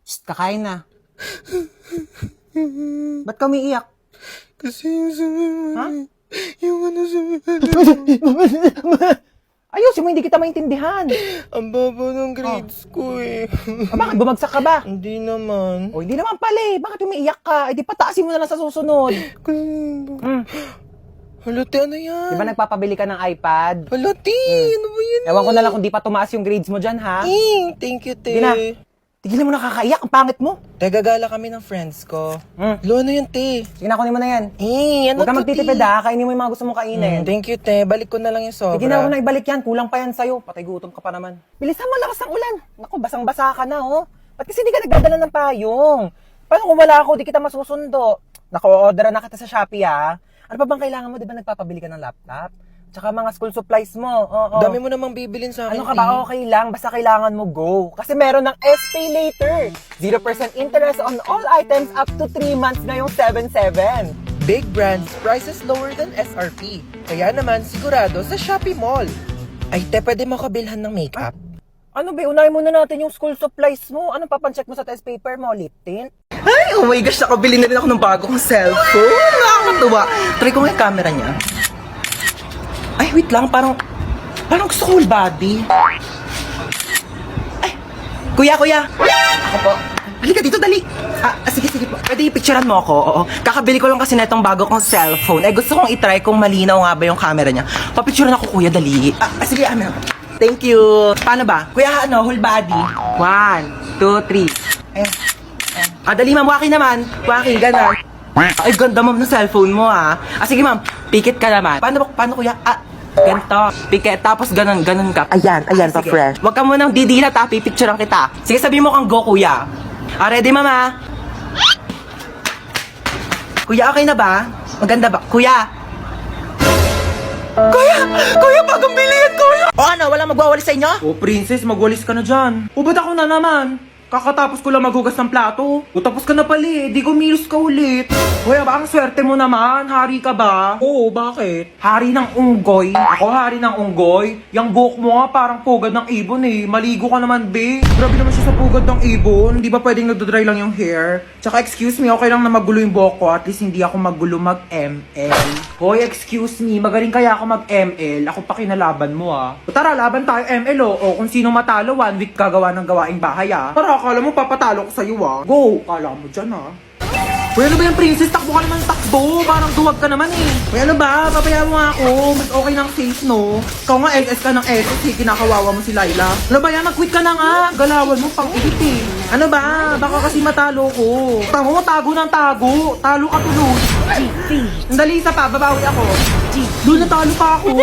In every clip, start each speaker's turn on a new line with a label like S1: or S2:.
S1: Shh, kakain na. Ba't ka umiiyak?
S2: Kasi yung
S1: Ha?
S2: yung
S1: Ayusin mo, hindi kita maintindihan.
S2: ang baba ng grades ko eh.
S1: Bakit bumagsak ka ba?
S2: Hindi naman.
S1: O, hindi naman pala eh. Bakit umiiyak ka? Eh, di pataasin mo na lang sa susunod.
S2: Halati, ano yan?
S1: Di ba nagpapabili ka ng iPad?
S2: Halati, ano ba yan?
S1: Ewan ko na lang kung di pa tumaas yung grades mo dyan, ha?
S2: Thank you, te.
S1: Hindi na. Tigilan mo na kakaiyak. Ang pangit mo.
S2: Te, gagala kami ng friends ko. Lo, ano yan, te?
S1: Sige na, kunin mo na yan.
S2: Ano
S1: Huwag ka
S2: to,
S1: magtitipid,
S2: te?
S1: ha? Kainin mo yung mga gusto mong kainin.
S2: Thank you, te. Balik ko na lang yung sobra.
S1: Sige na, huwag na ibalik yan. Kulang pa yan sa'yo. Patay gutom ka pa naman. Bilisan mo, lakas ng ulan. Naku, basang-basa ka na, oh. Ba't kasi di ka nagdadala ng payong? Paano kung wala ako, di kita masusundo? Naku, order na kita sa Shopee, ha? Ano pa bang kailangan mo? Di ba nagpapabili ka ng laptop? Tsaka mga school supplies mo. Oo.
S2: Dami mo namang bibilin sa akin,
S1: Ano ka ba? Okay lang. Basta kailangan mo go. Kasi meron ng SPay later. 0% interest on all items up to 3 months ngayong 7/7.
S2: Big brands, prices lower than SRP. Kaya naman, sigurado sa Shopee Mall. Ay, te, pwede mo kabilhan ng makeup?
S1: Ano ba? Unahin muna natin yung school supplies mo. Anong papancheck mo sa test paper mo? Lip tint?
S2: Ay, oh my gosh, nakabili na rin ako ng bagong cellphone. Nakakatuwa. Try ko nga yung camera niya. Ay, wait lang, parang gusto ko whole body. Ay, kuya. Ako po. Halika dito, dali. Sige po. Pwede i-picturean mo ako, oo. Kakabili ko lang kasi na itong bago kong cellphone. Eh, gusto kong itry kung malinaw nga ba yung camera niya. Papicturean ako, kuya, dali. Sige, amin ako. Thank you. Paano ba? Kuya, whole body. 1, 2, 3. Ayan. Dali, ma'am. Waki naman. Waki, gano'n. Ay, ganda, ma'am, ng cellphone mo, ha. Sige, ma'am. Pikit ka naman. Paano, kuya? Ganito. Pikit. Tapos, ganun ka. Ayan, pa-fresh. Huwag ka munang didilat, ha. Pipicturean kita. Sige, sabihin mo kang go, kuya. Ready, mama? Kuya, okay na ba? Maganda ba? Kuya, bagong bilihan, kuya! O ano, walang magwawalis sa inyo?
S1: Oh, princess, magwalis ka na dyan. O, ba't ako na naman? Kakatapos ko lang maghugas ng plato. O, tapos ka na pala eh. Di kumilos ka ulit. Kuya, ba ang swerte mo naman? Hari ka ba? Oo, bakit? Hari ng unggoy. Ako hari ng unggoy? Yang buhok mo nga parang pugad ng ibon eh. Maligo ka naman, be. Grabe naman siya sa pugad ng ibon. Di ba pwedeng nagdodry lang yung hair? Tsaka excuse me, okay lang na magulo yung buhok ko. At least hindi ako magulo mag-ML. Hoy, excuse me, magaling kaya ako mag-ML. Ako pa kinalaban mo ah. O tara, laban tayo ML oh. O kung sino matalo, 1 week gagawa ng gawaing bahay ah. Tara, akala mo papatalo ko sa'yo ah. Go! Akala mo dyan ah. Uy, ano ba yung princess? Takbo ka naman takbo. Parang duwag ka naman eh. Uy, ano ba? Papaya mo nga ako. Mas okay ng safe, no? Ikaw nga SS ka ng SS eh. Kinakawawa mo si Laila. Ano ba yan? Nag-quit ka na nga. Galawan mo pang edit eh. Ano ba? Baka kasi matalo ko. Tamo, tago ng tago. Talo ka tuloy. Sandali, isa pa. Babawi ako. Doon natalo pa ako.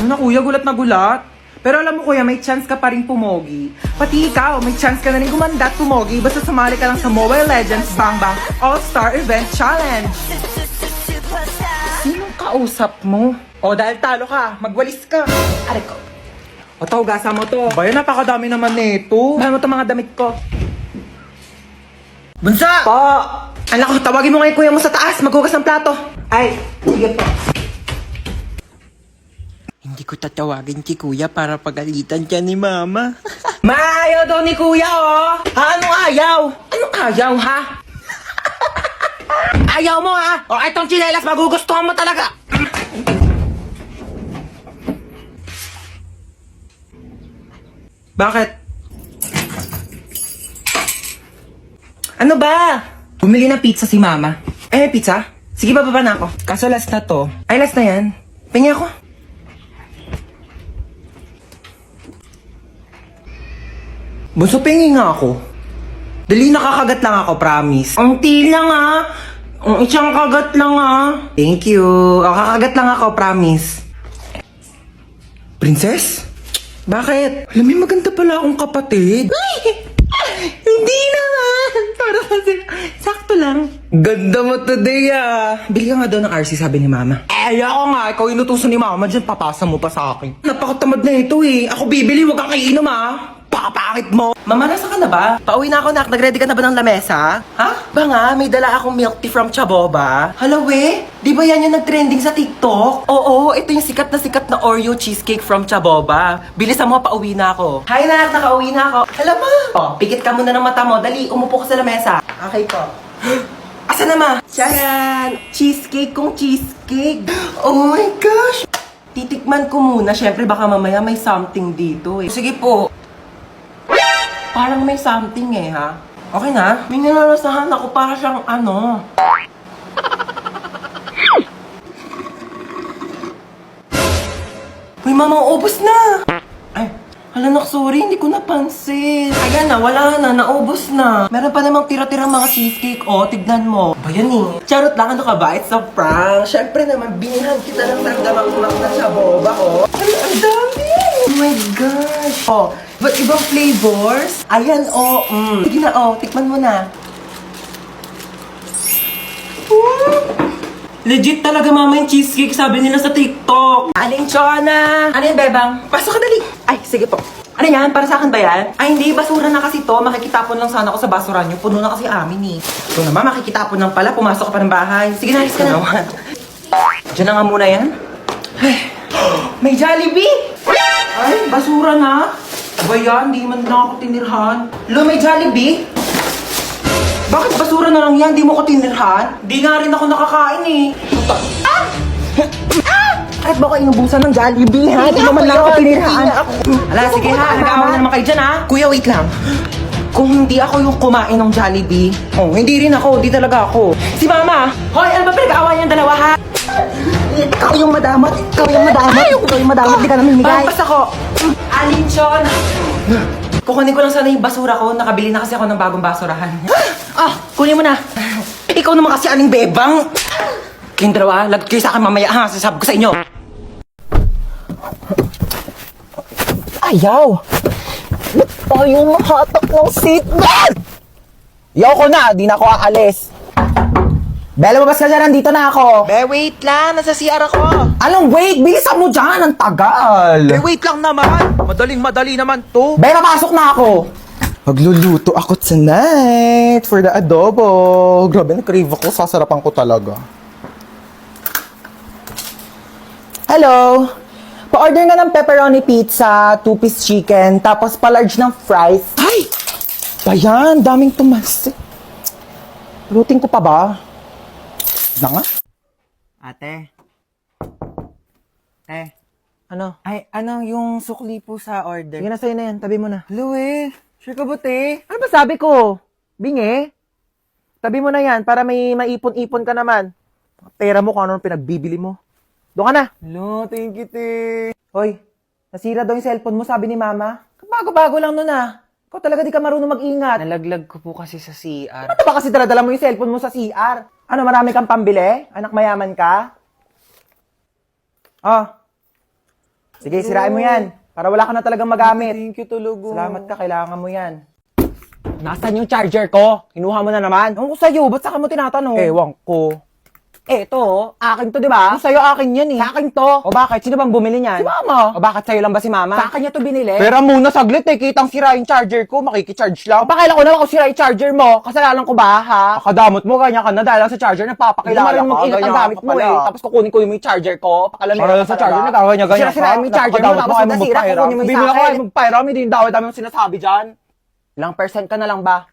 S1: Ano na kuya? Gulat na gulat. Pero alam mo kuya, may chance ka pa rin pumogi. Pati ikaw, may chance ka na rin gumanda at pumogi basta sumali ka lang sa Mobile Legends Bang Bang All-Star Event Challenge. Sinong kausap mo? O dahil talo ka, magwalis ka. Aray ko. O tawgasan mo to. Bayan, napakadami naman nito. Bayan mo to mga damit ko.
S2: Bunsa!
S1: Po! Anak ko, tawagin mo nga yung kuya mo sa taas. Maghugas ng plato. Ay, sige po.
S2: Hindi ko tatawagin si kuya para pagalitan siya ni mama.
S1: Maayaw daw ni kuya, oh! Anong ayaw? Anong ayaw, ha? Ayaw mo, ha? O, itong tsinelas, magugustuhan mo talaga! Bakit? Ano ba? Bumili ng pizza si mama. Pizza? Sige, bababa na ako. Kaso last na to. Ay, last na yan. Pengi ako. Bunso, pengi nga ako. Dali, nakakagat lang ako, promise. Ang lang ah. Ang isang kagat lang ah. Thank you. Kakagat lang ako, promise. Princess? Bakit? Alam mo, maganda pala akong kapatid. Hindi naman. Para kasi, sakto lang. Ganda mo today ah. Bili ka nga daw ng RC, sabi ni mama. Ayoko nga. Ikaw inutusan ni mama. Diyan, papasa mo pa sa akin. Napakatamad na ito eh. Ako bibili, wag kang iinom ah.
S2: Napakapangit mo! Mama, nasa ka na ba? Pauwi na ako, nak. Nag-ready ka na ba ng lamesa? Ha? Ba nga, may dala akong milk tea from Chaboba. Hala, we? Di ba yan yung nag-trending sa TikTok? Oo, ito yung sikat na Oreo cheesecake from Chaboba. Bilisan mo, pauwi na ako. Hi, nak. Nakauwi na ako. Hala, ma. Oh, pikit ka muna ng mata mo. Dali, umupo ka sa lamesa. Okay po. Asa na, ma? Charan! Cheesecake kong cheesecake. Oh my gosh! Titikman ko muna. Siyempre, baka mamaya may something dito eh. Sige po. Parang may something eh, ha? Okay na? May nalalasahan ako para siyang ano. Uy, mama, ubos na! Ay, hala nak, sorry, hindi ko napansin. Ayan na, wala na, naubos na. Meron pa namang tira-tirang mga cheesecake, oh, tignan mo. Ba yan eh? Charot lang, ano ka ba? It's a prank. Siyempre naman, binihan kita ng tanggamak-mak na Chaboba, oh. Ay, ang dami! Oh my gosh! Oh, but ibang flavors? Ayan, oh, Sige na, oh, tikman mo na. Legit talaga, mama, yung cheesecake, sabi nila sa TikTok. Aling Chona! Ano yan, bebang? Pasok ka dali! Ay, sige po. Ano yan? Para sa akin ba yan? Ay, hindi. Basura na kasi to. Makikitapon lang sana ako sa basura niyo. Puno na kasi amin eh. Ito naman, makikitapon lang pala. Pumasok ka pa ng bahay. Sige na, alis ka na. Diyan na nga muna yan. Ay, may Jollibee! Ay, basura na. Ba yan? Di man na ako tinirhan. Lo, may Jollibee? Bakit basura na lang yan? Di mo ko tinirhan? Di nga rin ako nakakain eh. Ah! Ah! Kahit ba ko inubusan ng Jollibee, ha? Di naman lang ako tinirhaan. Ala, sige ha. Nag-aawa na naman kayo dyan, ha? Kuya, wait lang. Kung hindi ako yung kumain ng Jollibee, oh, hindi rin ako. Di talaga ako. Si Mama! Hoy, ano ba pinag-aawa niyang dalawa, ha? Ikaw yung madamot. Ikaw yung madamot. Ikaw yung madamot. Di ka namin himigay. Pampas ako. Alinchon! Kukunin ko lang sana yung basura ko. Nakabili na kasi ako ng bagong basurahan. Ah! Kunin mo na. Ikaw naman kasi aling bebang. Kayong dalawa, lagot kayo sa akin mamaya ha. Sasabi ko sa inyo. Ayaw! Ba't tayo makatak ng seatbelt? Yaw ko na, di na ako aalis. Bella, mabas ka dyan, nandito na ako.
S1: Be, wait lang. Nasa CR ako.
S2: Anong wait? Bilisan mo dyan, ang tagal.
S1: Be, wait lang naman. Madaling-madali naman to.
S2: Bella, pasok na ako. Magluluto ako tonight for the adobo. Grabe, na-crave ako. Sasarapan ko talaga. Hello? Pa-order nga ng pepperoni pizza, 2-piece chicken, tapos pa-large ng fries. Ay! Bayan, daming tumas. Luting ko pa ba? Na nga?
S1: Ate.
S2: Ano?
S1: Ay, ano yung sukli po sa order?
S2: Sige na, sa'yo na yan. Tabi mo na.
S1: Louie, sure ka ba, te?
S2: Ano ba sabi ko? Bingi? Tabi mo na yan para may maipon-ipon ka naman. Pera mo kung ano pinagbibili mo. Doon ka na.
S1: Lo, thank you, te.
S2: Hoy, nasira daw yung cellphone mo, sabi ni Mama. Bago-bago lang nun ah. Ikaw talaga di ka marunong mag-ingat.
S1: Nalaglag ko po kasi sa CR.
S2: Ano ba kasi daladala mo yung cellphone mo sa CR? Ano, marami kang pambili? Anak mayaman ka? Oh. Sige, sirain mo yan. Para wala ka na talagang magamit.
S1: Thank you, Tulugo.
S2: Salamat ka, kailangan mo yan. Nasaan yung charger ko? Kinuha mo na naman? Ewan ko sa'yo, ba't saka mo tinatanong? Ewan ko. Eto, akin to, di ba? Sa'yo akin yan eh. Sa akin to. O bakit? Sino bang bumili niyan? Si Mama. O bakit sa'yo lang ba si Mama? Sa akin niya to binili. Pero muna saglit eh, kitang sira yung charger ko, makikicharge lang. O pakailan ko naman kung sira yung charger mo, kasalanan ko ba ha? Akadamot mo, ganyan ka na dahil lang sa charger, nagpapakilala ka. Mag-ingat ang gamit mo eh. Tapos kukunin ko yung charger ko, pakalamin ka sa charger, nagkakanya ganyan ka. Sira-sira mo yung charger mo, tapos nasira, kukunin mo yung sa akin. Magpairam, hindi yung dami mong sinasabi dyan. Ilang percent ka na lang ba?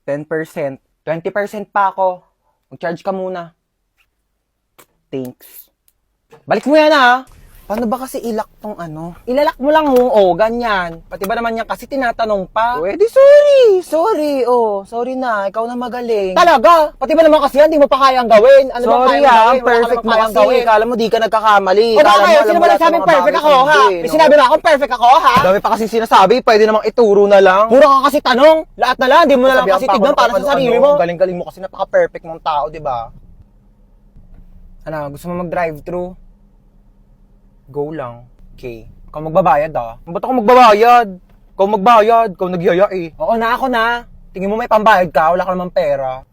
S2: 10%. 20% pa ako. Mag-charge ka muna. Thanks. Balik mo yan ha. Paano ba kasi ilak tong ano? Ilalak mo lang ganyan. Pati ba naman yan kasi tinatanong pa? Di sorry. Sorry na. Ikaw na magaling. Talaga? Pati ba naman kasi yan, di mo pa kayang gawin? Ano sorry ba kayang gawin? Perfect mo kasi. Gawin. Kala mo di ka nagkakamali. O ba kayo? Sino ba nagsabing perfect ako ha? May sinabi na akong perfect ako ha? Dami pa kasi sinasabi, pwede namang ituro na lang. Puro ka kasi tanong. Lahat na lang, di mo na lang kasi tignan para sa sarili mo. Galing-galing mo kasi napaka-perfect mong tao, di ba? Ano, gusto mo mag-drive-thru? Go lang. Okay. Ikaw magbabayad ah. Ba't ako magbabayad? Ikaw magbayad. Ikaw nagyaya eh. Oo na, ako na. Tingin mo may pambayad ka, wala ka namang pera.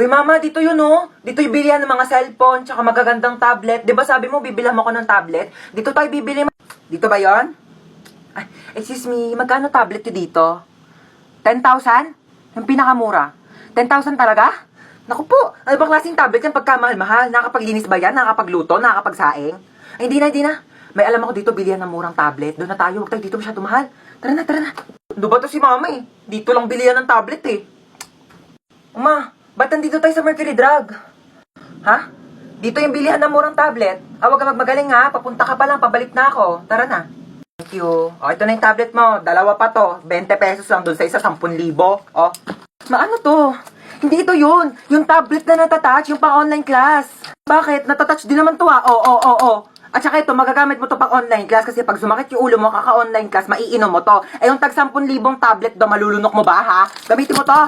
S2: Uy mama, dito yun oh. Dito yung bilihan ng mga cellphone, tsaka magagandang tablet. Di ba sabi mo, bibilhan mo ko ng tablet? Dito tayo bibili. Dito ba yon? Ay, excuse me, magkano tablet nyo dito? 10,000? Yung pinakamura. 10,000 talaga? Naku po, ano bang klaseng tablet yan pagkamahal-mahal? Nakakapaglinis ba yan? Nakakapagluto? Nakakapagsaing? Ay, hindi na. May alam ako dito, bilihan ng murang tablet. Doon na tayo, huwag tayo dito masyado mahal. Tara na. Ano ba to si mama eh? Dito lang bilihan ng tablet eh. Uma, ba't nandito tayo sa Mercury Drug? Ha? Dito yung bilihan ng murang tablet. Huwag ka magmagaling ha, papunta ka pa lang, pabalik na ako. Tara na. Thank you. O, ito na yung tablet mo. Dalawa pa to. 20 pesos lang dun sa isa, 10,000. O. Maano to? Hindi ito yun. Yung tablet na natatouch, yung pang-online class. Bakit? Natatouch din naman to ha. Oo. At saka ito, magagamit mo to pang-online class kasi pag sumakit yung ulo mo, kaka-online class, maiinom mo to. Eh yung tag 10,000 tablet do, malulunok mo ba ha? Gamitin mo to.